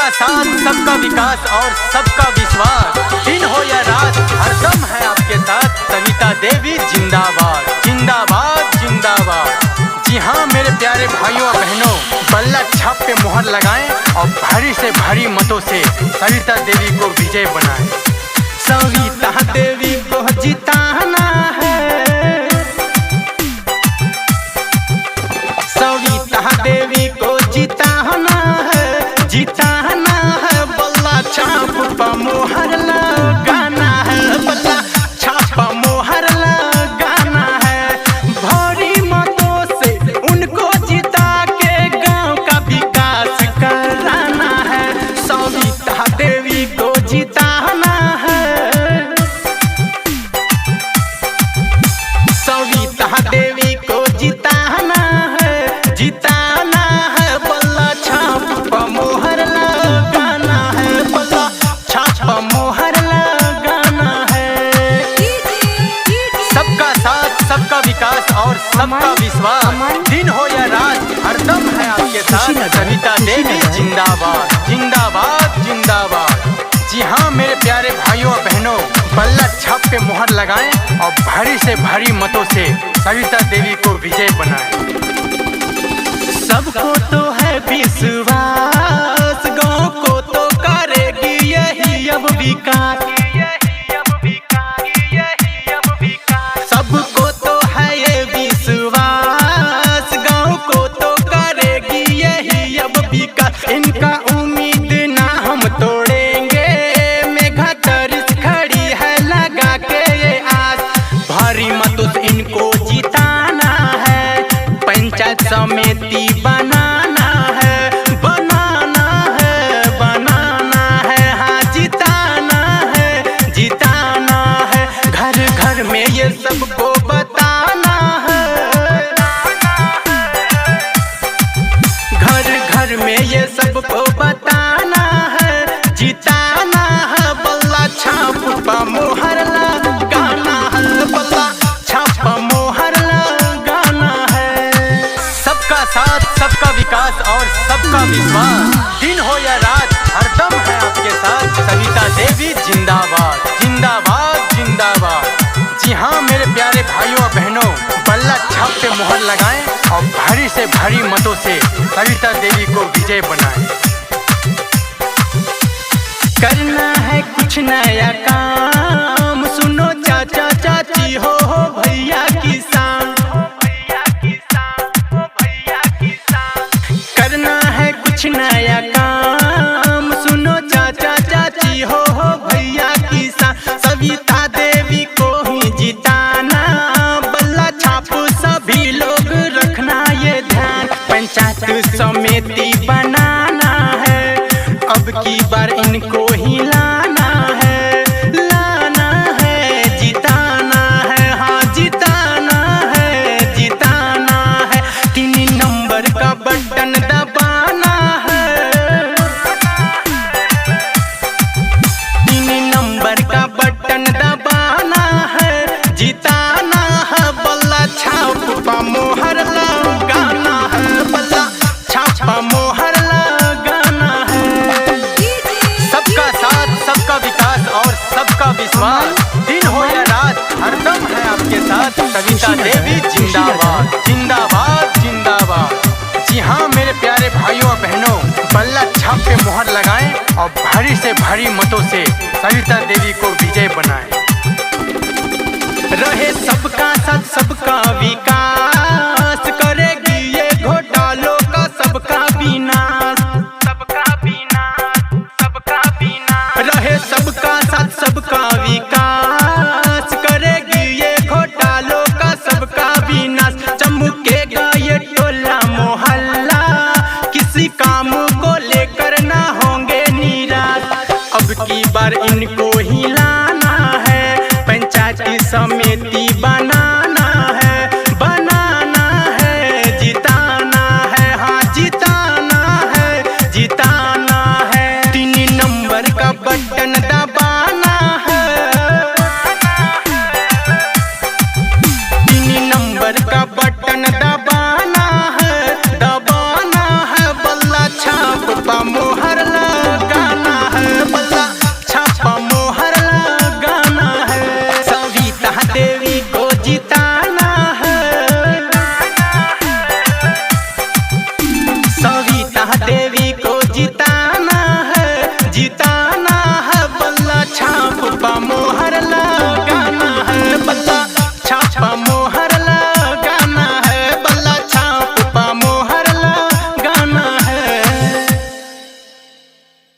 सबका साथ, सबका विकास और सबका विश्वास, दिन हो या रात हरदम है आपके साथ। सविता देवी जिंदाबाद जिंदाबाद जिंदाबाद। जी हाँ मेरे प्यारे भाइयों और बहनों, बल्ला छाप पे मुहर लगाएं और भारी से भारी मतों से सविता देवी को विजय बनाएं। सविता देवी को जिताना है, सविता देवी को जिताना है, जिताना है। बल्ला छाप पर मुहर लगाना है, बल्ला छाप पर मुहर लगाना है। भारी मतों से उनको जिता के गांव का विकास कराना है। सविता देवी को जिताना है, सविता देवी को जिताना है, जिताना है। बल्ला छाप पर मुहर लगाना है, बल्ला छाप पर मुहर लगाना है। सबका साथ, सबका विकास और सबका विश्वास, दिन हो या रात हरदम है आपके साथ। सविता देवी जिंदाबाद जिंदाबाद जिंदाबाद। जी हाँ मेरे प्यारे भाइयों और बहनों, बल्ला छाप पे मुहर लगाएं और भारी से भारी मतों से सविता देवी को विजय बनाएं। सबको तो है विश्वास, गांव को तो करेगी यही अब विकास। सबको तो है ये विश्वास, गांव को तो करेगी यही अब विकास। इनका उम्मीद ना हम तोड़ेंगे, मेघा तरिस खड़ी है लगा के ये आस। भारी मतों से इनको जिताना है, पंचायत समिति बनाना है, बनाना है, बनाना है। हाँ जिताना है, जिताना है। घर घर में ये सबको बताना है, घर घर में ये सबको बताना है, जिताना है। बल्ला छाप पर मुहर लगाना है, बल्ला छाप पर मुहर लगाना है। सबका साथ, सबका विकास और सबका विश्वास, दिन हो या रात हरदम है आपके साथ। सविता देवी जिंदाबाद जिंदाबाद जिंदाबाद। जी हाँ मेरे प्यारे भाइयों और बहनों, बल्ला छाप पे मुहर लगाएं और भारी से भारी मतों से सविता देवी को विजय बनाएं। करना है कुछ नया काम, सुनो चाचा चाची हो भैया किसान। करना है कुछ नया काम, सुनो चाचा चाची हो भैया किसान। सविता देवी को ही जिताना, बल्ला छाप सभी लोग रखना ये ध्यान। पंचायत समिति बनाना है, अब की बार इनको ही लाना है, लाना है, जिताना है। हाँ जिताना है, जिताना है। 3 नंबर का बटन दबाना है, 3 नंबर का बटन दबाना है, जिताना है। बल्ला छाप पर मुहर लगाना है, बल्ला छाप पर मुहर लगाना है। सबका साथ, सबका विकास और सबका विश्वास, दिन हो या रात हरदम है आपके साथ। सविता देवी जिंदाबाद जिंदाबाद जिंदाबाद। जी हाँ मेरे प्यारे भाइयों और बहनों, बल्ला छाप पे मुहर लगाएं और भारी से भारी मतों से सविता देवी को विजय बनाएं।